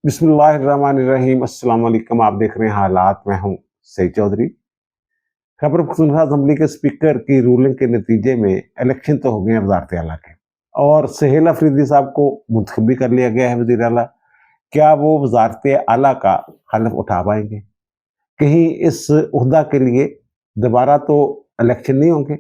बिस्मिल्लाहिर्रहमानिर्रहीम। अस्सलाम वालेकुम। आप देख रहे हैं हालात। मैं हूं सईद चौधरी। खबर पख्तूनख्वा असेंबली के स्पीकर की रूलिंग के नतीजे में इलेक्शन तो हो गए हैं वजारत आला के, और सहेल अफरीदी साहब को मुंतखब भी कर लिया गया है वजीर आला। क्या वो वजारत आला का हलफ उठा पाएंगे? कहीं इस उहदा के लिए दोबारा तो इलेक्शन नहीं होंगे?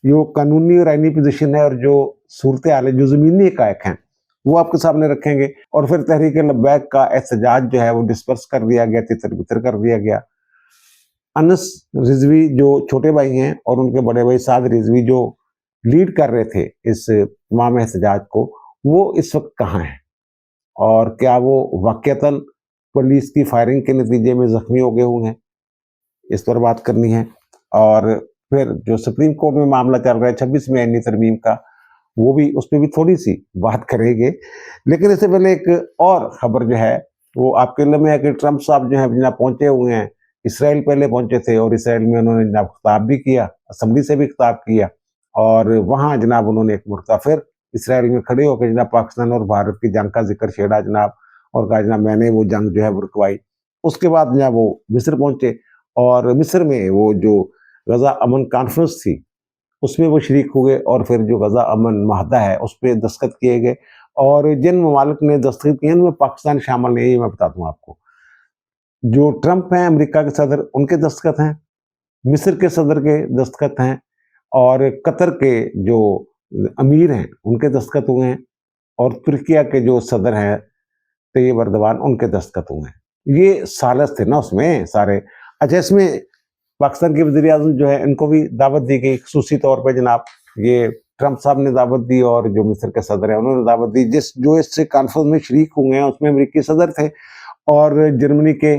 जो कानूनी और आईनी पोजीशन है और जो सूरत हाल है, जो ज़मीनी हक़ाइक़ हैं, वो आपके सामने रखेंगे। और फिर तहरीक लब्बैक का एहतजाज जो है वो डिस्पर्स कर दिया गया, तितर-बितर कर दिया गया। अनस रिजवी जो छोटे भाई हैं और उनके बड़े भाई साद रिजवी जो लीड कर रहे थे इस तमाम एहतजाज को, वो इस वक्त कहाँ हैं? और क्या वो वाक़ईतन पुलिस की फायरिंग के नतीजे में ज़ख्मी हो गए हुए हैं? इस पर बात करनी है। और फिर जो सुप्रीम कोर्ट में मामला चल रहा है 26वीं आईनी तरमीम का, वो भी, उस पर भी थोड़ी सी बात करेंगे। लेकिन इससे पहले एक और खबर जो है वो आपके इल्म में है कि ट्रंप साहब जो है जनाब पहुंचे हुए हैं इसराइल। पहले पहुंचे थे और इसराइल में उन्होंने जनाब खिताब भी किया, असम्बली से भी खिताब किया, और वहाँ जनाब उन्होंने एक मुर्तबा फिर इसराइल में खड़े होकर जनाब पाकिस्तान और भारत की जंग का जिक्र छेड़ा जनाब, और कहा जनाब मैंने वो जंग जो है वो रुकवाई। उसके बाद जनाब वो मिस्र पहुंचे, और मिस्र में वो जो गजा अमन कॉन्फ्रेंस थी उसमें वो शरीक हुए, और फिर जो गजा अमन माहदा है उस पर दस्तखत किए गए। और जिन ममालिक ने दस्तखत किए उनमें पाकिस्तान शामिल नहीं है। मैं बता दूं आपको, जो ट्रंप हैं अमेरिका के सदर, उनके दस्तखत हैं, मिस्र के सदर के दस्तखत हैं, और कतर के जो अमीर हैं उनके दस्तखत हुए हैं, और तुर्किया के जो सदर हैं तैयब अर्दवान, उनके दस्तखत हुए हैं। ये सालस थे ना उसमें सारे। अच्छा, इसमें पाकिस्तान के वज़ीर-ए-आज़म जो है इनको भी दावत दी गई ख़ुसूसी तौर पे जनाब। ये ट्रंप साहब ने दावत दी और जो मिस्र के सदर हैं उन्होंने दावत दी। जो इससे कॉन्फ्रेंस में शरीक हुए हैं उसमें अमेरिकी सदर थे, और जर्मनी के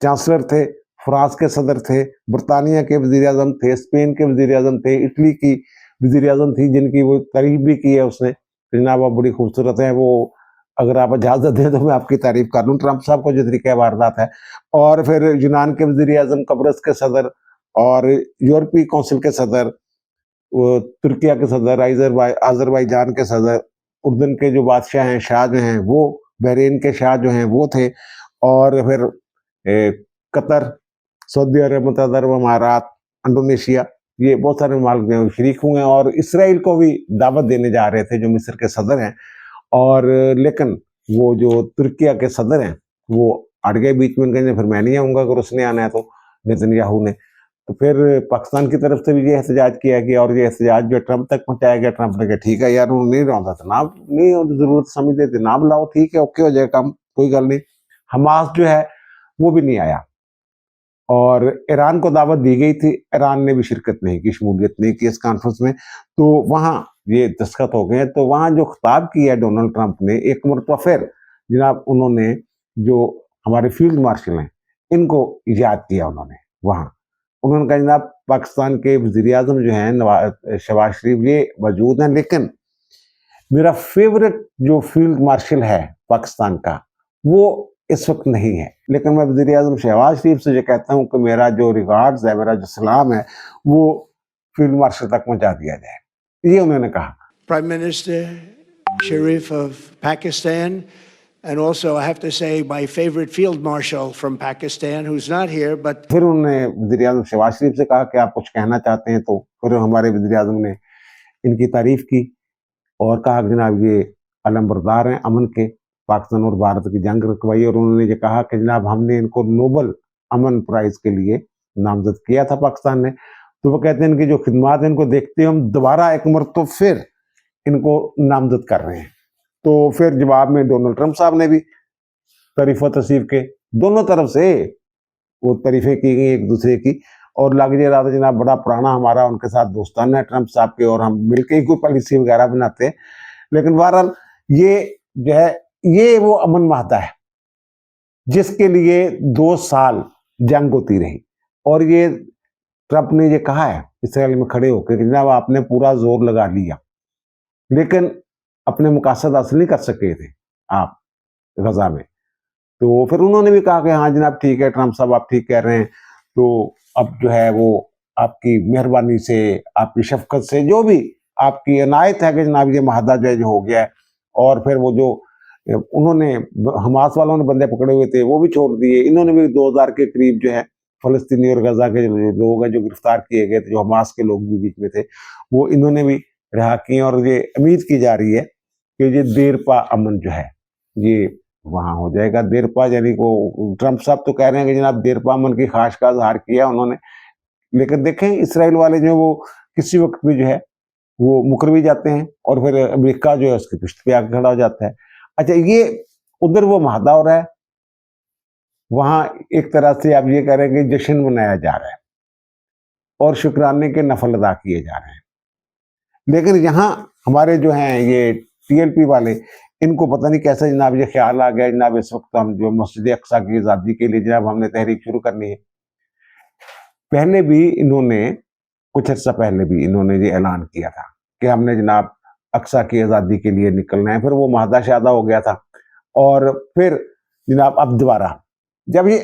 चांसलर थे, फ्रांस के सदर थे, बरतानिया के वज़ीर-ए-आज़म थे, स्पेन के वज़ीर-ए-आज़म थे, इटली की वज़ीर-ए-आज़म थी, जिनकी वो तारीफ़ भी की है उसने, जनाब आप बड़ी खूबसूरत हैं। वो अगर आप इजाज़त दें तो मैं आपकी तारीफ़ कर लूँ ट्रंप साहब को, जो तरीक़ा वारदात है। और फिर यूनान के वज़ीर-ए-आज़म, कब्रस के सदर, और यूरोपीय काउंसिल के सदर, वो तुर्किया के सदर, अज़रबैजान के सदर, उर्दन के जो बादशाह हैं, शाह जो हैं वो, बहरीन के शाह जो हैं वो थे, और फिर कतर, सऊदी अरब, मुत्तहदा अरब अमारात, इंडोनेशिया, ये बहुत सारे ममालिक जो हैं शरीक हुए हैं। और इसराइल को भी दावत देने जा रहे थे जो मिस्र के सदर हैं, और लेकिन वो जो तुर्किया के सदर हैं वो अड़ गए बीच में। उनके फिर मैं नहीं आऊँगा अगर उसने आना है तो, नेतन्याहू ने। तो फिर पाकिस्तान की तरफ से भी ये एहतजाज किया गया, और ये एहतजाज जो ट्रंप तक पहुँचाया गया। ट्रंप ने कहा ठीक है यार, उन्होंने नहीं रहा था ना, नहीं ज़रूरत समझते थे, नाम लाओ, ठीक है, ओके हो जाएगा काम, कोई गल नहीं। हमास जो है वो भी नहीं आया, और ईरान को दावत दी गई थी, ईरान ने भी शिरकत नहीं की, शमूलियत नहीं की इस कॉन्फ्रेंस में। तो वहाँ ये दस्तखत हो गए हैं। तो वहाँ जो खिताब किया है डोनाल्ड ट्रंप ने एक मरतबा फिर जनाब, उन्होंने जो हमारे फील्ड मार्शल हैं इनको याद किया। उन्होंने वहाँ उन्होंने कहा जनाब पाकिस्तान के वज़ीर-ए-आज़म जो हैं शहबाज शरीफ ये मौजूद हैं, लेकिन मेरा फेवरेट जो फील्ड मार्शल है पाकिस्तान का वो इस वक्त नहीं है। लेकिन मैं वज़ीर-ए-आज़म शहबाज शरीफ से ये कहता हूँ कि मेरा जो रिगार्ड्स है, मेरा जो सलाम है, वो फील्ड मार्शल तक पहुँचा दिया जाए। ये उन्होंने कहा। Prime Minister Sharif of Pakistan, and also I have to say my favorite field marshal from Pakistan, who's not here, but फिर उन्होंने वज़ीर-ए-आज़म शहबाज शरीफ से कहा कि आप कुछ कहना चाहते हैं तो। फिर हमारे वज़ीर-ए-आज़म ने इनकी तारीफ़ की और कहा कि जनाब ये अलमबरदार हैं अमन के, पाकिस्तान और भारत की जंग रुकवाई। और उन्होंने ये कहा कि जनाब हमने इनको नोबल अमन प्राइज़ के लिए नामज़द किया था पाकिस्तान ने। तो वो कहते हैं इनकी जो खिदमात है इनको देखते हुए हम दोबारा एक मरतबा फिर इनको नामज़द कर रहे हैं। तो फिर जवाब में डोनाल्ड ट्रंप साहब ने भी तारीफ़ व तौसीफ़ के दोनों तरफ से वो तारीफ़ें की गई एक दूसरे की, और लग ये रहा था जनाब बड़ा पुराना हमारा उनके साथ दोस्ताना है ट्रंप साहब के, और हम मिलके ही कोई पॉलिसी वगैरह बनाते हैं। लेकिन बहरहाल ये जो है ये वो अमन माहदा है जिसके लिए 2 साल जंग होती रही। और ये ट्रंप ने ये कहा है इसराइल में खड़े होकर कि जनाब आपने पूरा जोर लगा लिया, लेकिन अपने मकासद हासिल नहीं कर सके थे आप गजा में। तो फिर उन्होंने भी कहा कि हाँ जनाब ठीक है ट्रंप साहब, आप ठीक कह रहे हैं। तो अब जो है वो आपकी मेहरबानी से, आपकी शफकत से, जो भी आपकी इनायत है कि जनाब ये माहदा जो है जो हो गया है। और फिर वो जो उन्होंने, हमास वालों ने बंदे पकड़े हुए थे वो भी छोड़ दिए, इन्होंने भी 2000 के करीब जो है फलस्तीनी और गजा के जो लोग हैं जो गिरफ्तार किए गए थे, जो हमास के लोग भी बीच में थे, वो इन्होंने भी रिहा किए। और ये उम्मीद की जा रही है कि ये देरपा अमन जो है ये वहाँ हो जाएगा। देरपा यानी को ट्रंप साहब तो कह रहे हैं कि जनाब देरपा अमन की ख्वाहिश का इजहार किया उन्होंने, लेकिन देखें इसराइल वाले जो वो किसी वक्त भी जो है वो मुकर भी जाते हैं और फिर अमेरिका जो है उसकी पुष्ट पे आकर खड़ा हो जाता है। अच्छा, ये उधर वो महादा हो रहा है, वहां एक तरह से आप ये कह रहे हैं कि जश्न मनाया जा रहा है और शुक्राने के नफल अदा किए जा रहे हैं। लेकिन यहाँ हमारे जो हैं ये टीएलपी वाले, इनको पता नहीं कैसे जनाब ये ख्याल आ गया जनाब इस वक्त हम जो मस्जिद अक्सा की आज़ादी के लिए जनाब हमने तहरीक शुरू करनी है। पहले भी इन्होंने, कुछ अर्सा पहले भी इन्होंने ये ऐलान किया था कि हमने जनाब अक्सा की आज़ादी के लिए निकलना है, फिर वो महादा शादा हो गया था और फिर जनाब अब दोबारा जब ये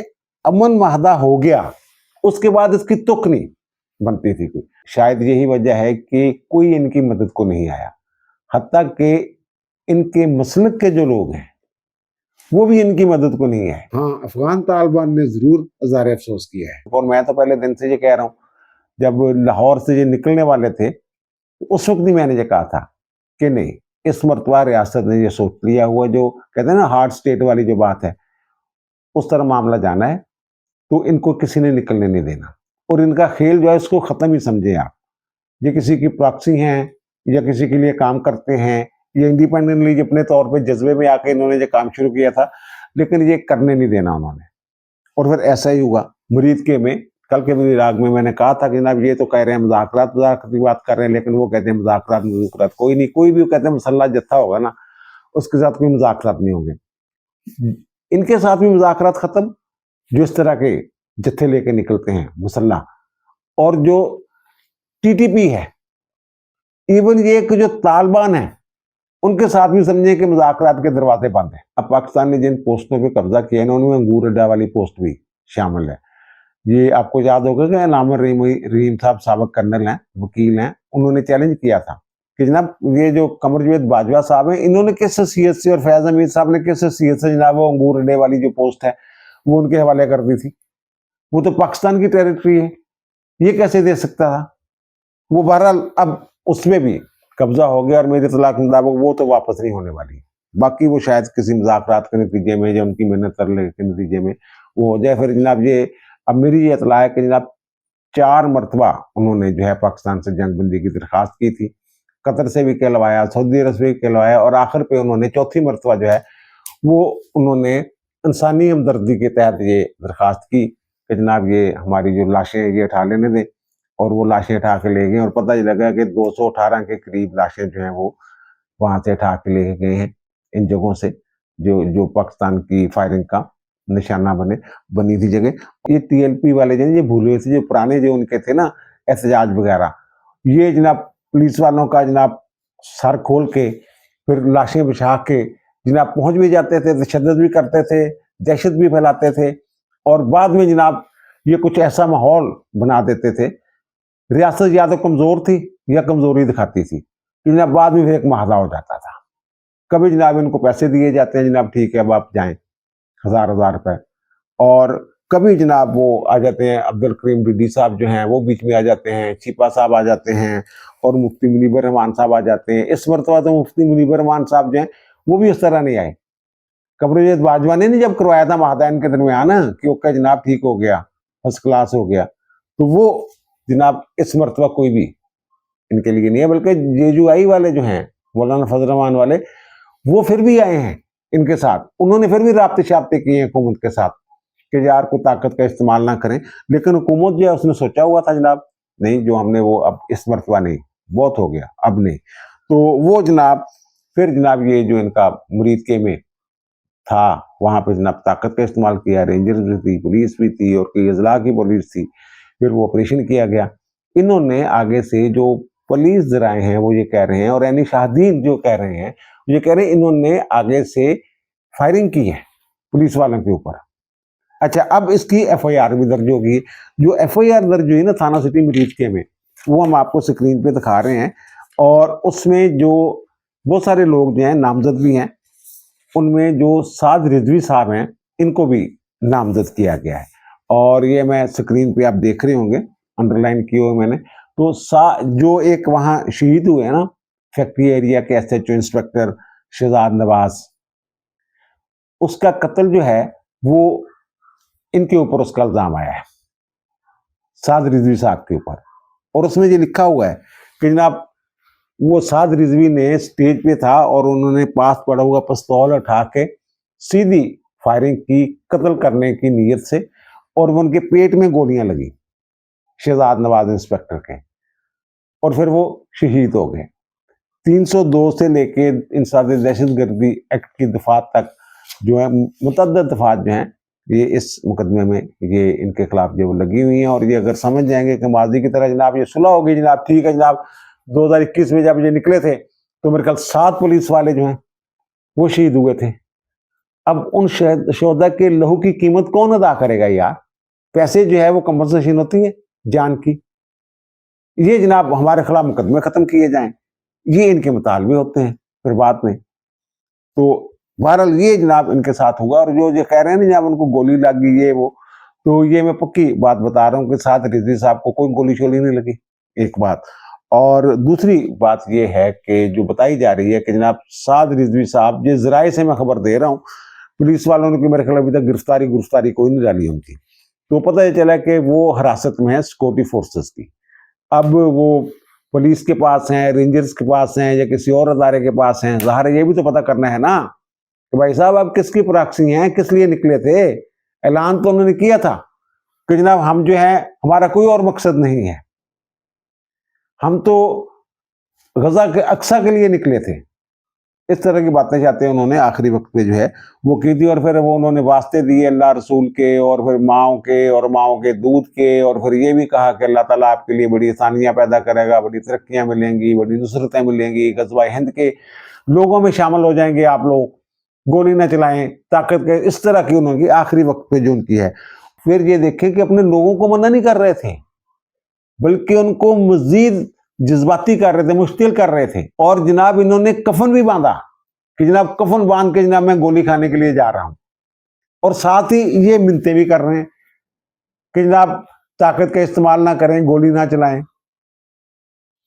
अमन महादा हो गया उसके बाद इसकी तुक नहीं बनती थी कोई। शायद यही वजह है कि कोई इनकी मदद को नहीं आया, हत्ता कि इनके मसलक के जो लोग हैं वो भी इनकी मदद को नहीं आए। हाँ, अफगान तालिबान ने जरूर इज़हार अफसोस किया है। और मैं तो पहले दिन से ये कह रहा हूँ, जब लाहौर से ये निकलने वाले थे उस वक्त भी मैंने ये कहा था कि नहीं, इस मरतबा रियासत ने ये सोच लिया हुआ, जो कहते हैं ना हार्ड स्टेट वाली जो बात है, उस तरह मामला जाना है, तो इनको किसी ने निकलने नहीं देना। और इनका खेल जो है इसको ख़त्म ही समझे आप। ये किसी की प्रॉक्सी हैं या किसी के लिए काम करते हैं, ये इंडिपेंडेंटली अपने तौर पे जज्बे में आके इन्होंने ये काम शुरू किया था, लेकिन ये करने नहीं देना उन्होंने। और फिर ऐसा ही हुआ मुरीद के में। कल के भी राग में मैंने कहा था कि जनाब ये तो कह रहे हैं मुज़ाकरात की बात कर रहे हैं, लेकिन वो कहते हैं मुज़ाकरात कोई नहीं, कोई भी कहते हैं मुसल्लह जत्था होगा ना उसके साथ कोई मुज़ाकरात नहीं होंगे। इनके साथ भी मुज़ाकरात ख़त्म, जो इस तरह के जत्थे लेके निकलते हैं मुसल्लह। और जो टीटीपी है, इवन ये कि जो तालिबान है, उनके साथ भी समझे कि मुज़ाकरात के दरवाजे बंद हैं। अब पाकिस्तान ने जिन पोस्टों पे कब्जा किया है ना, उनमें अंगूर अड्डा वाली पोस्ट भी शामिल है। ये आपको याद होगा कि नामर रहीम साहब साबिक कर्नल हैं, वकील हैं, उन्होंने चैलेंज किया था कि जनाब ये जो कमरजावेद बाजवा साहब हैं, इन्होंने किस हैसियत से, और फैज़ हमीद साहब ने किस हैसियत से जनाब वो अंगूर अड्डे वाली जो पोस्ट है वो उनके हवाले कर दी थी। वो तो पाकिस्तान की टेरिटरी है, ये कैसे दे सकता था वो। बहरहाल अब उसमें भी कब्जा हो गया और मेरे इत्तलाक के मुताबिक वो तो वापस नहीं होने वाली। बाकी वो शायद किसी मुज़ाकरात के नतीजे में या उनकी मेहनत करने के नतीजे में वो हो जाए। फिर जनाब ये अब मेरी ये इत्तला है कि जनाब 4 मरतबा उन्होंने जो है पाकिस्तान से जंगबंदी की दरख्वास्त की थी, कतर से भी कहलवाया, सऊदी अरब से भी कहलवाया, और आखिर पे उन्होंने चौथी मरतबा जो है वो उन्होंने इंसानी हमदर्दी के तहत ये दरख्वास्त की कि जनाब ये हमारी जो लाशें ये उठा लेने दें। और वो लाशें उठा के ले गए और पता ही लगा कि 218 के करीब लाशें जो हैं वो वहाँ से उठा के ले गए हैं इन जगहों से, जो जो पाकिस्तान की फायरिंग का निशाना बनी थी जगह। ये टीएलपी वाले जो ये भूले थे, जो पुराने जो उनके थे ना एहतजाज वगैरह, ये जनाब पुलिस वालों का जनाब सर खोल के फिर लाशें बिछा के जनाब पहुँच भी जाते थे, तशद्दुद भी करते थे, दहशत भी फैलाते थे, और बाद में जनाब ये कुछ ऐसा माहौल बना देते थे। रियासत या तो कमज़ोर थी या कमज़ोरी दिखाती थी, जनाब बाद में फिर एक महादा हो जाता था। कभी जनाब इनको पैसे दिए जाते हैं, जनाब ठीक है अब आप जाएं, हज़ार रुपए, और कभी जनाब वो आ जाते हैं अब्दुल करीम डिडी साहब जो हैं वो बीच में आ जाते हैं, छिपा साहब आ जाते हैं, और मुफ्ती मुनीबर रहमान साहब आ जाते हैं। इस मरतबा तो मुफ्ती मुनीबर रहमान साहब जो हैं वो भी इस तरह नहीं आए। कमरजावेद बाजवा ने नहीं जब करवाया था महादा इनके दरमियान कि ओके जनाब ठीक हो गया, फर्स्ट क्लास हो गया, तो वो जनाब इस मरतबा कोई भी इनके लिए नहीं है। बल्कि जेजुआई वाले जो हैं मौलाना फजल रहमान वाले, वो फिर भी आए हैं इनके साथ, उन्होंने फिर भी राब्ते शाब्ते किए हैं हुकूमत के साथ कि यार कोई ताकत का इस्तेमाल ना करें। लेकिन हुकूमत जो है उसने सोचा हुआ था जनाब नहीं, जो हमने वो अब इस मरतबा नहीं, बहुत हो गया अब नहीं। तो वो जनाब फिर जनाब ये जो इनका मुरीद के में था वहाँ पे जनाब ताकत का इस्तेमाल किया, रेंजर्स भी थी, पुलिस भी थी, और कई अजला की पुलिस थी। फिर वो ऑपरेशन किया गया। इन्होंने आगे से जो पुलिस जराए हैं वो ये कह रहे हैं, और यानी शाहदीन जो कह रहे हैं ये कह रहे हैं इन्होंने आगे से फायरिंग की है पुलिस वालों के ऊपर। अच्छा, अब इसकी एफआईआर भी दर्ज होगी। जो एफआईआर दर्ज हुई ना थाना सिटी मुरीद के में, वो हम आपको स्क्रीन पे दिखा रहे हैं, और उसमें जो बहुत सारे लोग जो हैं नामजद भी हैं, उनमें जो साद रिजवी साहब हैं इनको भी नामजद किया गया है। और ये मैं स्क्रीन पे आप देख रहे होंगे, अंडरलाइन किए हुए मैंने। तो जो एक वहाँ शहीद हुए हैं ना, फैक्ट्री एरिया के एसएचओ इंस्पेक्टर शहजाद नवाज, उसका कत्ल जो है वो इनके ऊपर उसका इल्जाम आया है, साद रिजवी साहब के ऊपर। और उसमें ये लिखा हुआ है कि जनाब वो साद रिजवी ने स्टेज पे था और उन्होंने पास पड़ा हुआ पिस्तौल उठा के सीधी फायरिंग की कत्ल करने की नीयत से, और वो उनके पेट में गोलियां लगी शहजाद नवाज इंस्पेक्टर के, और फिर वो शहीद हो गए। 302 से लेके इंसानी दहशतगर्दी एक्ट की दफात तक जो है मुतअद्दिद दफात जो हैं ये इस मुकदमे में ये इनके खिलाफ जो लगी हुई हैं। और ये अगर समझ जाएंगे कि माजी की तरह जनाब ये सुलह होगी, जनाब ठीक है जनाब 2021 में जब ये निकले थे तो मेरे ख्याल 7 पुलिस वाले जो हैं वो शहीद हुए थे। अब उन शोहदा के लहू की कीमत कौन अदा करेगा यार? पैसे जो है वो कंपनसेशन होती है जान की। ये जनाब हमारे खिलाफ मुकदमे खत्म किए जाएं, ये इनके मुतालबे होते हैं फिर बाद में। तो बहरहाल ये जनाब इनके साथ हुआ। और जो कह रहे हैं ना जनाब उनको गोली लगी ये वो, तो ये मैं पक्की बात बता रहा हूँ कि साद रिजवी साहब को कोई गोली शोली नहीं लगी, एक बात। और दूसरी बात ये है कि जो बताई जा रही है कि जनाब साद रिजवी साहब, ये जराए से मैं खबर दे रहा हूँ, पुलिस वालों ने मेरे ख्याल अभी तक गिरफ्तारी कोई नहीं डाली उनकी। तो पता ये चला कि वो हिरासत में है सिक्योरिटी फोर्सेस की। अब वो पुलिस के पास हैं, रेंजर्स के पास हैं, या किसी और अदारे के पास हैं। ज़ाहिर है ये भी तो पता करना है ना कि भाई साहब आप किसकी प्रॉक्सी हैं, किस लिए निकले थे। ऐलान तो उन्होंने किया था कि जनाब हम जो है हमारा कोई और मकसद नहीं है, हम तो गजा के अक्सा के लिए निकले थे। इस तरह की बातें चाहते हैं उन्होंने आखिरी वक्त पे जो है वो की थी। और फिर वो उन्होंने वास्ते दिए अल्लाह रसूल के, और फिर माओ के, और माओ के दूध के, और फिर ये भी कहा कि अल्लाह ताला आपके लिए बड़ी आसानियां पैदा करेगा, बड़ी तरक्कियां मिलेंगी, बड़ी नुसरतें मिलेंगी, गज़वा हिंद के लोगों में शामिल हो जाएंगे आप लोग, गोली ना चलाएं, ताकत के, इस तरह की उन्होंने आखिरी वक्त पे जो उनकी है। फिर ये देखें कि अपने लोगों को मना नहीं कर रहे थे, बल्कि उनको मजीद जज्बाती कर रहे थे, मुश्किल कर रहे थे। और जनाब इन्होंने कफन भी बांधा कि जनाब कफन बांध के जनाब मैं गोली खाने के लिए जा रहा हूं। और साथ ही ये मिन्नतें भी कर रहे हैं कि जनाब ताकत का इस्तेमाल ना करें, गोली ना चलाएं,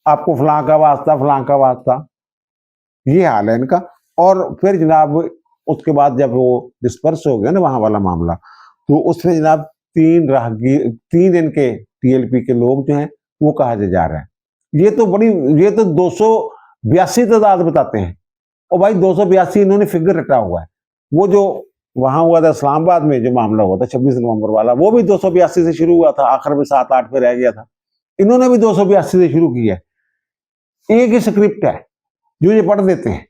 आपको फलां का वास्ता, फलां का वास्ता। ये हाल है इनका। और फिर जनाब उसके बाद जब वो डिस्पर्स हो गया ना वहां वाला मामला, तो उसमें जनाब 3 इनके टीएलपी के लोग जो हैं वो कहा जा रहा है। ये तो 282 तादाद बताते हैं। और भाई 282 इन्होंने फिगर रटा हुआ है। वो जो वहां हुआ था इस्लामाबाद में जो मामला हुआ था 26 नवंबर वाला, वो भी 282 से शुरू हुआ था, आखिर में 7-8 पे रह गया था। इन्होंने भी 282 से शुरू किया है। एक ही स्क्रिप्ट है जो ये पढ़ देते हैं।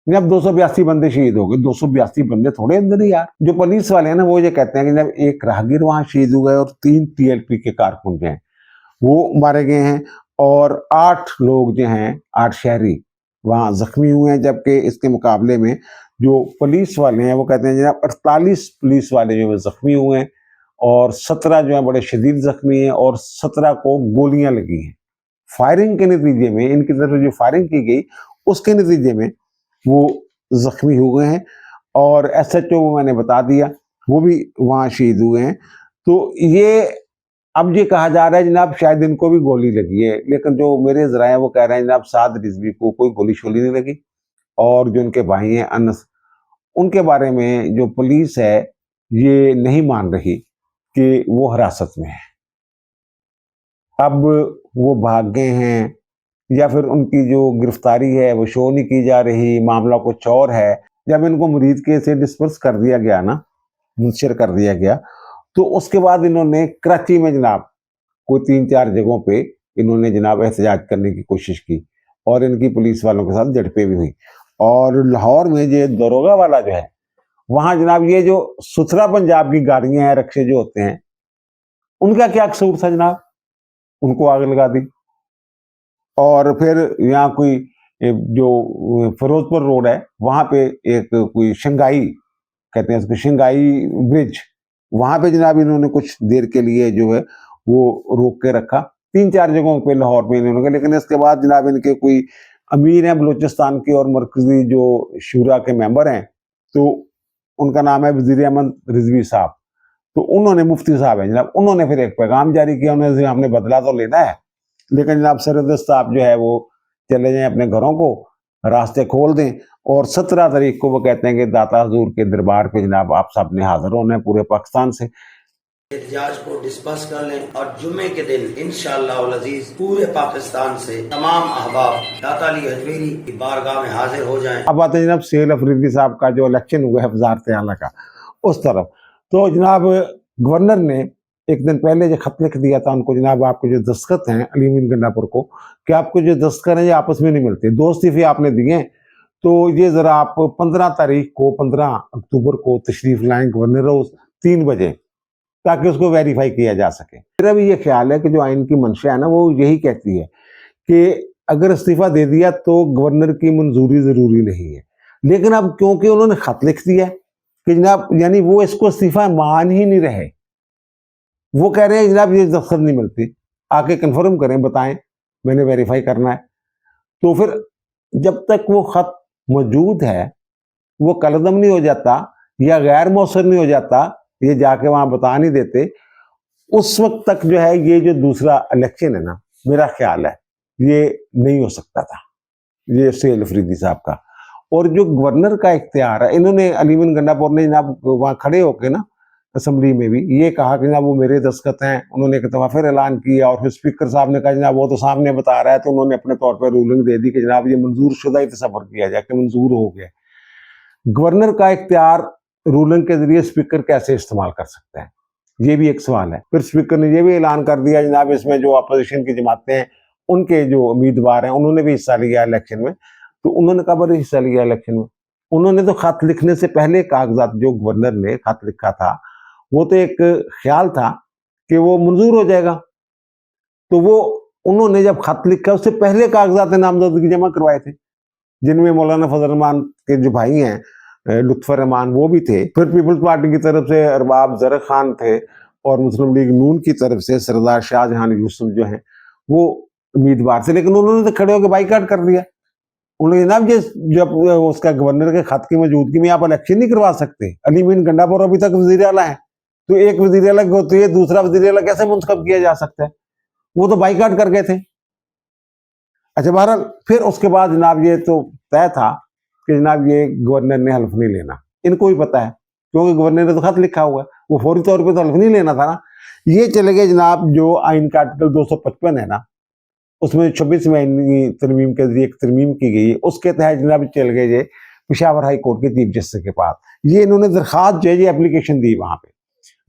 जब 282 बंदे शहीद हो गए, 282 बंदे थोड़े अंदर ही यार। जो पुलिस वाले हैं ना वो ये कहते हैं कि जब एक राहगीर वहां शहीद हुए और 3 टीएलपी के कारकुन जो हैं वो मारे गए हैं, और 8 लोग जो हैं, 8 शहरी वहां जख्मी हुए हैं। जबकि इसके मुकाबले में जो पुलिस वाले हैं वो कहते हैं जनाब 48 पुलिस वाले जो जख्मी हुए हैं, और 17 जो है बड़े शदीद जख्मी हैं, और 17 को गोलियां लगी हैं। फायरिंग के नतीजे में, इनकी तरफ से जो फायरिंग की गई उसके नतीजे में वो जख्मी हुए हैं। और एसएचओ मैंने बता दिया वो भी वहां शहीद हुए हैं। तो ये अब ये कहा जा रहा है जनाब शायद इनको भी गोली लगी है, लेकिन जो मेरे जराए वो कह रहे हैं जनाब साद रिजवी को कोई गोली शोली नहीं लगी। और जो उनके भाई हैं अनस, उनके बारे में जो पुलिस है ये नहीं मान रही कि वो हिरासत में है। अब वो भाग गए हैं या फिर उनकी जो गिरफ्तारी है वो शो नहीं की जा रही, मामला कुछ और है। जब इनको मुरीद के से डिस्पर्स कर दिया गया ना, मुंतशिर कर दिया गया, तो उसके बाद इन्होंने कराची में जनाब कोई 3-4 जगहों पे इन्होंने जनाब एहतजाज करने की कोशिश की, और इनकी पुलिस वालों के साथ झड़पें भी हुई। और लाहौर में जो दरोगा वाला जो है वहां जनाब ये जो सुथरा पंजाब की गाड़ियां हैं, रक्शे जो होते हैं, उनका क्या कसूर था जनाब, उनको आग लगा दी। और फिर यहाँ कोई जो फिरोजपुर रोड है वहां पे एक कोई शंघाई कहते हैं उसको, शंघाई ब्रिज, वहां पे जनाब इन्होंने कुछ देर के लिए जो है वो रोक के रखा। 3-4 जगहों पे लाहौर में इन्होंने, लेकिन इसके बाद जनाब इनके कोई अमीर हैं बलूचिस्तान के और मरकजी जो शूरा के मेंबर हैं, तो उनका नाम है वजीर अहमद रिजवी साहब। तो उन्होंने, मुफ्ती साहब है जनाब, उन्होंने फिर एक पैगाम जारी किया, उन्होंने हमने बदला तो लेना है, लेकिन जनाब सरदस्त साहब जो है वो चले जाएं अपने घरों को, रास्ते खोल दें, और 17 तारीख को वो कहते हैं कि दाता हजूर के दरबार पे जनाब आप सब ने हाजिर होना है पूरे पाकिस्तान से। एहतजाज को डिस्पर्स कर लें और जुम्मे के दिन इंशाअल्लाह अल अजीज पूरे पाकिस्तान से तमाम अहबाब दाता अली हजवेरी की बारगाह में हाजिर हो जाएं। अब आते हैं जनाब सुहेल अफरीदी साहब का जो इलेक्शन हुआ है वजारत आला का, उस तरफ तो जनाब गवर्नर ने एक दिन पहले जो खत लिख दिया था उनको, जनाब आपके जो दस्तखत हैं अलीमीन गंडापुर को, कि आपको जो दस्तखत हैं ये आपस में नहीं मिलते, 2 इस्तीफे आपने दिए, तो ये जरा आप 15 तारीख को, 15 अक्टूबर को तशरीफ लाएं गवर्नर हाउस 3 बजे, ताकि उसको वेरीफाई किया जा सके। मेरा भी ये ख्याल है कि जो आइन की मंशा है ना वो यही कहती है कि अगर इस्तीफा दे दिया तो गवर्नर की मंजूरी जरूरी नहीं है, लेकिन अब क्योंकि उन्होंने खत लिख दिया कि जनाब, यानी वो इसको इस्तीफा मान ही नहीं रहे, वो कह रहे हैं जनाब ये दस्तखत नहीं मिलती, आके कंफर्म करें, बताएं, मैंने वेरीफाई करना है। तो फिर जब तक वो खत मौजूद है, वो कलदम नहीं हो जाता या गैर मौसर नहीं हो जाता, ये जाके वहां बता नहीं देते, उस वक्त तक जो है ये जो दूसरा इलेक्शन है ना, मेरा ख्याल है ये नहीं हो सकता था, ये सुहेल अफरीदी साहब का। और जो गवर्नर का इख्तियार है, इन्होंने अलीमीन गंडापुर ने जनाब वहां खड़े होके ना असम्बली में भी ये कहा कि जनाब वो मेरे दस्तखत हैं, उन्होंने एक दफा फिर ऐलान किया, और फिर स्पीकर साहब ने कहा जनाब वो तो सामने बता रहा है, तो उन्होंने अपने तौर पर रूलिंग दे दी कि जनाब ये मंजूर शुदा ही तसव्वुर किया जाए कि मंजूर हो गया। गवर्नर का इख्तियार रूलिंग के जरिए स्पीकर कैसे इस्तेमाल कर सकता है, ये भी एक सवाल है। फिर स्पीकर ने यह भी ऐलान कर दिया जनाब इसमें जो अपोजिशन की जमातें हैं उनके जो उम्मीदवार हैं उन्होंने भी हिस्सा लिया इलेक्शन में, तो उन्होंने कब हिस्सा लिया इलेक्शन में? उन्होंने तो खत लिखने से पहले कागजात, जो गवर्नर ने खत लिखा था वो तो एक ख्याल था कि वो मंजूर हो जाएगा, तो वो उन्होंने जब खत लिखा उससे पहले कागजात नामजदगी जमा करवाए थे, जिनमें मौलाना फजल रहमान के जो भाई हैं लुत्फर रहमान वो भी थे, फिर पीपल्स पार्टी की तरफ से अरबाब जरक खान थे, और मुस्लिम लीग नून की तरफ से सरदार शाहजहान यूसुफ जो हैं वो उम्मीदवार थे, लेकिन उन्होंने तो खड़े होकर बाइकाट कर दिया। उन्होंने जनाब जब उसका गवर्नर के खत की मौजूदगी में आप इलेक्शन नहीं करवा सकते, अलीमीन गंडापुर अभी तक वजीर आला है, तो एक वजीर आला होती है, दूसरा वजीर आला कैसे मुंतखब किया जा सकता है? वो तो बाइकाट कर गए थे। अच्छा, बहरहाल फिर उसके बाद जनाब ये तो तय था कि जनाब ये गवर्नर ने हल्फ नहीं लेना, इनको भी पता है क्योंकि गवर्नर ने तो खत लिखा हुआ है, वो फौरी तौर पे तो हल्फ नहीं लेना था ना। ये चले गए जनाब जो आइन का आर्टिकल 255 है ना, उसमें 26वें तरमीम के जरिए एक तरमीम की गई, उसके तहत जनाब चल गए ये पेशावर हाई कोर्ट के चीफ जस्टिस के पास, ये इन्होंने दरखास्त जो है ये एप्लीकेशन दी वहां पे।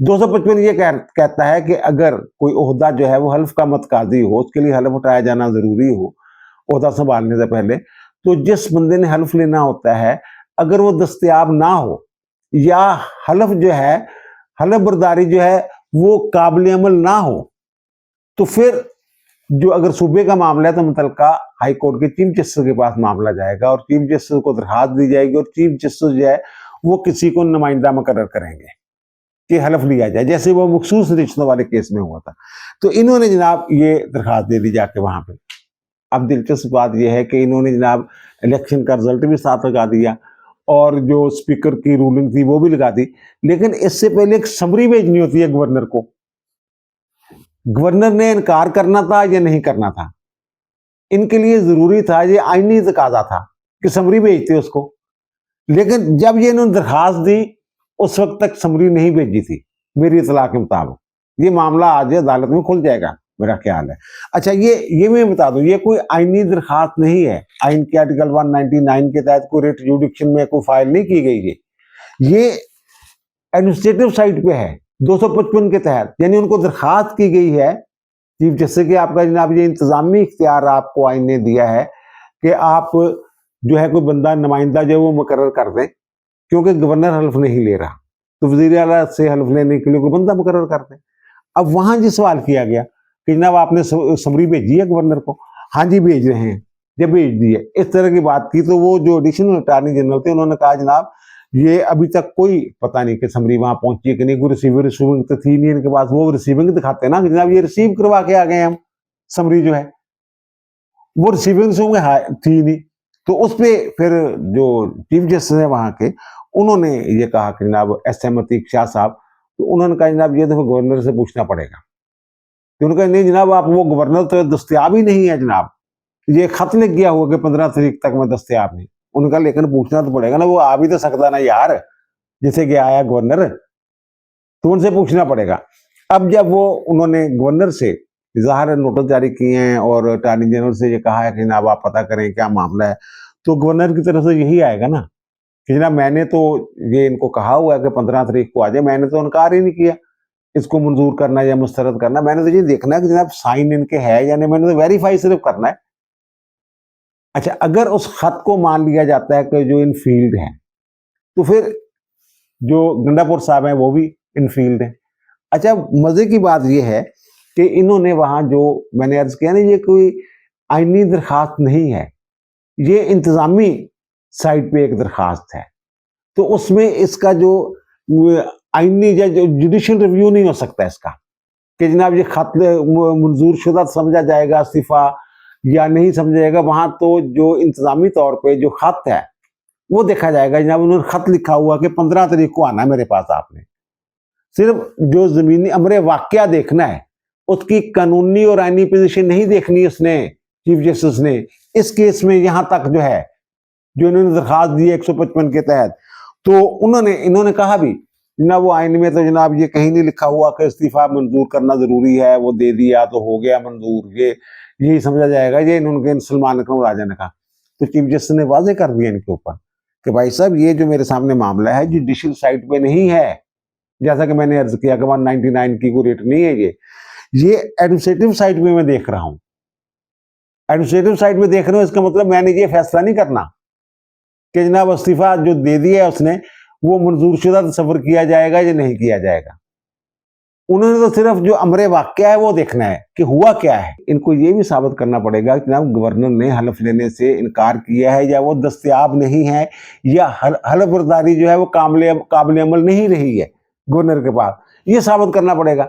255 ये कहता है कि अगर कोई ओहदा जो है वो हल्फ का मतकाजी हो, उसके लिए हल्फ उठाया जाना जरूरी हो ओहदा संभालने से पहले, तो जिस बंदे ने हल्फ लेना होता है अगर वो दस्तयाब ना हो या हल्फ जो है, हल्फ बर्दारी जो है वो काबिल अमल ना हो, तो फिर जो अगर सूबे का मामला है तो मुतलका हाई कोर्ट के चीफ जस्टिस के पास मामला जाएगा, और चीफ जस्टिस को दरखास्त दी जाएगी, और चीफ जस्टिस जो है वो किसी को नुमाइंदा मुकर्रर करेंगे कि हल्फ लिया जाए, जैसे वो मखसूस रिश्तों वाले केस में हुआ था। तो इन्होंने जनाब ये दरखास्त दे दी जाके वहां पे। अब दिलचस्प बात यह है कि इन्होंने जनाब इलेक्शन का रिजल्ट भी साथ लगा दिया, और जो स्पीकर की रूलिंग थी वो भी लगा दी, लेकिन इससे पहले एक समरी भेजनी होती है गवर्नर को। गवर्नर ने इनकार करना था या नहीं करना था, इनके लिए जरूरी था, ये आईनी तकाजा था कि समरी भेजते उसको, लेकिन जब ये इन्होंने दरखास्त दी उस वक्त तक समरी नहीं भेजी थी मेरी इतला के मुताबिक। ये मामला आज अदालत में खुल जाएगा मेरा ख्याल है। अच्छा, ये मैं बता दूं, ये कोई आईनी दरखास्त नहीं है, आइन के आर्टिकल 199 के तहत कोई रिट जुडिक्शन में कोई फाइल नहीं की गई है, ये एडमिनिस्ट्रेटिव साइट पे है 255 के तहत, यानी उनको दरखास्त की गई है चीफ जस्टिस के, आपका जनाब ये इंतजामी इख्तियार आपको आइन ने दिया है कि आप जो है कोई बंदा नुमाइंदा जो है वो मुकर्रर कर दें, क्योंकि गवर्नर हल्फ नहीं ले रहा, तो वजीर आला से हल्फ लेने के लिए कोई बंदा मुकर्रर कर दें। अब वहां जी सवाल किया गया कि जनाब आपने समरी भेजी है गवर्नर को? हाँ जी भेज रहे हैं। जब भेज दी है, इस तरह की बात की, तो वो जो एडिशनल अटॉर्नी जनरल थे उन्होंने कहा जनाब ये अभी तक कोई पता नहीं कि समरी वहां पहुंची है कि नहीं, कोई रिसीविंग तो थी नहीं इनके पास, वो रिसीविंग दिखाते ना कि जनाब ये रिसीव करवा के आ गए हम, समरी जो है वो रिसीविंग थी नहीं। तो उस पर फिर जो चीफ जस्टिस है वहां के, उन्होंने ये कहा कि जनाब SM अतीक शाह साहब, तो उन्होंने कहा जनाब ये तो गवर्नर से पूछना पड़ेगा। तो उन्होंने कहा नहीं जनाब, आप वो गवर्नर तो दस्तयाब ही नहीं है जनाब, ये खत लिख गया हुआ कि 15 तारीख तक मैं दस्तयाब नहीं। उनका लेकिन पूछना तो पड़ेगा ना, वो आ भी तो सकता ना यार, जिसे गया आया गवर्नर, तो उनसे पूछना पड़ेगा। अब जब वो उन्होंने गवर्नर से ज़ाहिर नोटिस जारी किए हैं और अटॉर्नी जनरल से ये कहा है कि जनाब आप पता करें क्या मामला है, तो गवर्नर की तरफ से यही आएगा ना कि जनाब मैंने तो ये इनको कहा हुआ है कि 15 तारीख को आ जाए, मैंने तो इनकार ही नहीं किया इसको मंजूर करना या मुस्तरद करना। मैंने तो ये देखना है कि जनाब साइन इनके है या नहीं, मैंने तो वेरीफाई सिर्फ करना है। अच्छा, अगर उस खत को मान लिया जाता है कि जो इन फील्ड है, तो फिर जो गंडापुर साहब हैं वो भी इन फील्ड है। अच्छा, मजे की बात यह है कि इन्होंने वहां जो मैंने अर्ज किया ना, ये कोई आईनी दरखास्त नहीं है, ये इंतजामी साइड पे एक दरखास्त है। तो उसमें इसका जो आईनी या जो जुडिशियल रिव्यू नहीं हो सकता इसका कि जनाब ये खत मंजूर शुदा समझा जाएगा इस्तीफा या नहीं समझा जाएगा। वहां तो जो इंतजामी तौर पे जो खत है वो देखा जाएगा। जनाब उन्होंने खत लिखा हुआ कि 15 तारीख को आना है मेरे पास, आपने सिर्फ जो जमीनी अमरे वाकया देखना है, उसकी कानूनी और आईनी पोजीशन नहीं देखनी उसने, चीफ जस्टिस ने इस केस में यहां तक जो है जो इन्होंने दरखास्त दी 155 के तहत। तो इन्होंने कहा भी जनाब वो आइन में तो जनाब ये कहीं नहीं लिखा हुआ कि इस्तीफा मंजूर करना जरूरी है, वो दे दिया तो हो गया मंजूर, ये यही समझा जाएगा। ये इन्होंने सलमान अकरम राजा ने कहा। तो चीफ जस्टिस ने वाजे कर दिया इनके ऊपर कि भाई साहब ये जो मेरे सामने मामला है जुडिशियल साइड पे नहीं है, जैसा कि मैंने अर्ज किया कि 199 की कोई रेट नहीं है, ये एडमिनिस्ट्रेटिव साइड में मैं देख रहा हूं। एडमिनिस्ट्रेटिव साइड में देख रहा हूं, इसका मतलब मैंने ये फैसला नहीं करना कि जनाब इस्तीफा जो दे दिया है उसने वो मंजूर शुदा तस्वर किया जाएगा या नहीं किया जाएगा। उन्होंने तो सिर्फ जो अमरे वाकया है वो देखना है कि हुआ क्या है। इनको ये भी साबित करना पड़ेगा कि जनाब गवर्नर ने हलफ लेने से इनकार किया है या वो दस्तयाब नहीं है या हलफ बर्दारी जो है वो काबिल अमल नहीं रही है गवर्नर के पास, ये साबित करना पड़ेगा।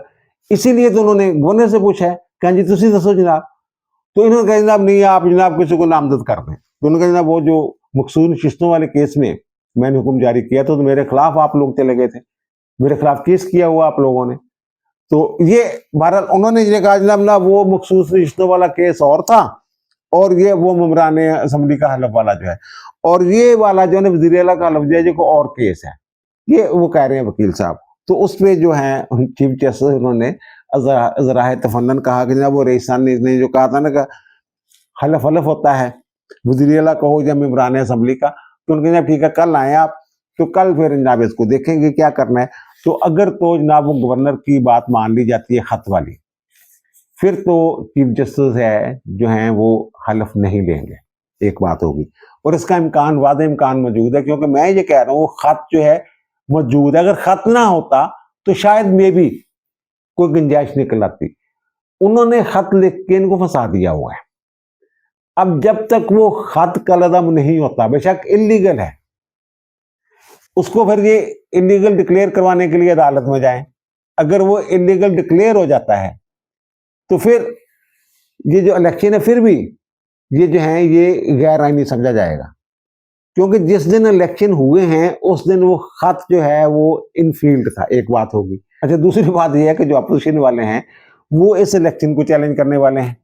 इसीलिए तो उन्होंने गवर्नर से पूछा है कि जी तुसी दसो जनाब। तो इन्होंने कहा जनाब नहीं, आप जनाब किसी को नामजद कर दें। तो उन्होंने कहा जनाब वो जो मकसूद नशिस्तों वाले केस में मैंने हुक्म जारी किया तो मेरे खिलाफ आप लोग चले गए थे, मेरे खिलाफ केस किया हुआ आप लोगों ने। तो ये बहरहाल उन्होंने ये कहा जनाब ना वो मखसूस रिश्तों वाला केस और था और ये वो ममरान असम्बली का हलफ वाला जो है, और ये वाला जो है वज़ीर आला का हलफ जो है जो और केस है, ये वो कह रहे हैं वकील साहब। तो उस पर जो है चीफ जस्टिस उन्होंने ज़राए तफन्नन कहा कि जनाब वो रईसान ने जो कहा था ना कि हलफ हलफ होता है वज़ीर आला का हो या ममरान असम्बली का, तो उनके जनाब ठीक है कल आए आप, तो कल फिर जनाब इसको देखेंगे क्या करना है। तो अगर तो जनाब वो गवर्नर की बात मान ली जाती है खत वाली, फिर तो चीफ जस्टिस है जो हैं वो हलफ नहीं लेंगे, एक बात होगी। और इसका इम्कान वादा इम्कान मौजूद है, क्योंकि मैं ये कह रहा हूँ वो खत जो है मौजूद है। अगर खत ना होता तो शायद मे भी कोई गुंजाइश निकल आती। उन्होंने खत लिख के इनको फंसा दिया हुआ है। अब जब तक वो खत कलअदम नहीं होता, बेशक इलीगल है, उसको फिर ये इलीगल डिक्लेयर करवाने के लिए अदालत में जाएं। अगर वो इलीगल डिक्लेयर हो जाता है तो फिर ये जो इलेक्शन है फिर भी ये जो है ये गैर आईनी समझा जाएगा, क्योंकि जिस दिन इलेक्शन हुए हैं उस दिन वो खत जो है वो इनफील्ड था। एक बात होगी। अच्छा, दूसरी बात ये है कि जो अपोजिशन वाले हैं वो इस इलेक्शन को चैलेंज करने वाले हैं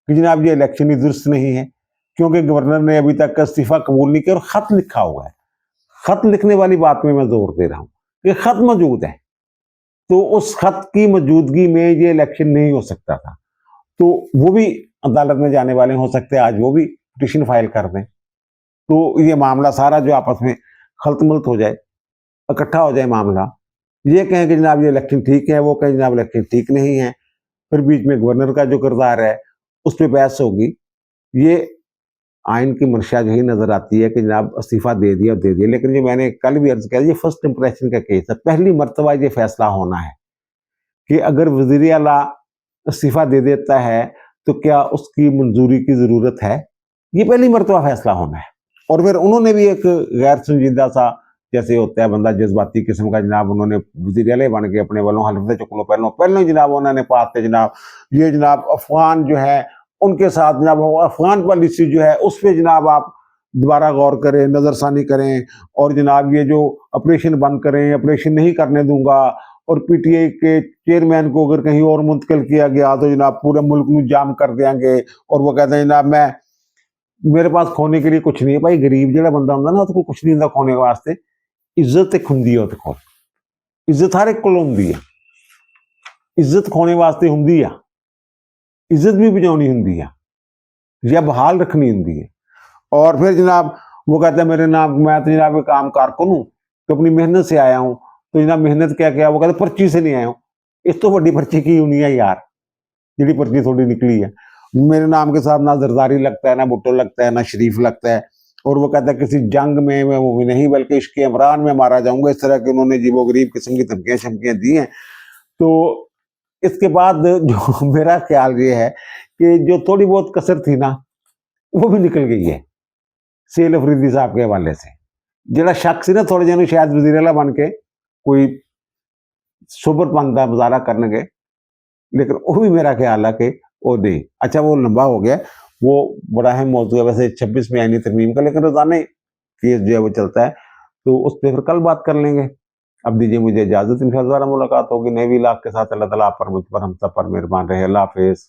कि जनाब ये इलेक्शन ही दुरुस्त नहीं है, क्योंकि गवर्नर ने अभी तक इस्तीफा कबूल नहीं किया और खत लिखा हुआ है। खत लिखने वाली बात में मैं जोर दे रहा हूं कि खत मौजूद है, तो उस खत की मौजूदगी में ये इलेक्शन नहीं हो सकता था। तो वो भी अदालत में जाने वाले हो सकते हैं, आज वो भी पिटीशन फाइल कर दें, तो ये मामला सारा जो आपस में खलतमलत हो जाए, इकट्ठा हो जाए मामला। ये कहें कि जनाब ये इलेक्शन ठीक है, वो कहें जनाब इलेक्शन ठीक नहीं है, फिर बीच में गवर्नर का जो किरदार है उस पर बहस होगी। ये आइन की मंशा यही नजर आती है कि जनाब इस्तीफा दे दिया दे दिया। लेकिन जो मैंने कल भी अर्ज किया, ये फर्स्ट इंप्रेशन का केस है। पहली मर्तबा ये फैसला होना है कि अगर वज़ीर आला इस्तीफा दे देता है तो क्या उसकी मंजूरी की जरूरत है, ये पहली मर्तबा फैसला होना है। और फिर उन्होंने भी एक गैर संजीदा सा, जैसे होता है बंदा जज्बाती किस्म का, जनाब उन्होंने वज़ीर आला बन के अपने वालों हल्फ चुक लो पहलों जनाब उन्होंने पास थे जनाब ये जनाब अफगान जो है उनके साथ जनाब अफगान पॉलिसी जो है उस पर जनाब आप दोबारा गौर करें, नज़रसानी करें और जनाब ये जो ऑपरेशन बंद करें, ऑपरेशन नहीं करने दूंगा। और पीटीआई के चेयरमैन को अगर कहीं और मुंतकिल किया गया तो जनाब पूरे मुल्क में जाम कर देंगे। और वो कहते हैं जनाब मैं मेरे पास खोने के लिए कुछ नहीं है। भाई गरीब जो बंदा होंगे ना तो कुछ नहीं होंगे खोने के वास्ते। इज्जत एक होंगी है, तो इज्जत हर एक को होंगी है। इज्जत खोने वास्ते होंगी है, इज्जत भी बचानी होंगी है या बहाल रखनी होंगी है। और फिर जनाब वो कहता है मेरे नाम मैं तो जनाब काम कारकुन हूँ तो अपनी मेहनत से आया हूँ। तो जनाब मेहनत क्या क्या, वो कहते पर्ची से नहीं आया हूँ। इस तो बड़ी पर्ची की होनी है यार, जी पर्ची थोड़ी निकली है। मेरे नाम के साथ ना जरदारी लगता है, ना भुट्टो लगता है, ना शरीफ लगता है। और वो कहता है किसी जंग में मैं वो भी नहीं बल्कि इश्क इमरान में मारा जाऊंगा। इस तरह के उन्होंने जी वो गरीब किस्म की धमकियां शमकियां दी हैं। तो इसके बाद जो मेरा ख्याल ये है कि जो थोड़ी बहुत कसर थी ना वो भी निकल गई है सेल अफरीदी साहब के हवाले से। जरा शक से ना थोड़े जन शायद वजीर आला बन के कोई सुपरपंथ का मुजाहरा करने गए, लेकिन वो भी मेरा ख्याल है कि वो दे। अच्छा वो लंबा हो गया, वो बड़ा अहम मौजूद है वैसे 26 में आईनी तरमीम का, लेकिन रोजाना केस जो है वो चलता है तो उस पर फिर कल बात कर लेंगे। अब दीजिए मुझे इजाजत, इंशाअल्लाह मुलाकात होगी नई इलाक के साथ। अल्लाह ताला आप पर मुझ पर हम सब पर मेहरबान रहे। अल्लाह हाफिज।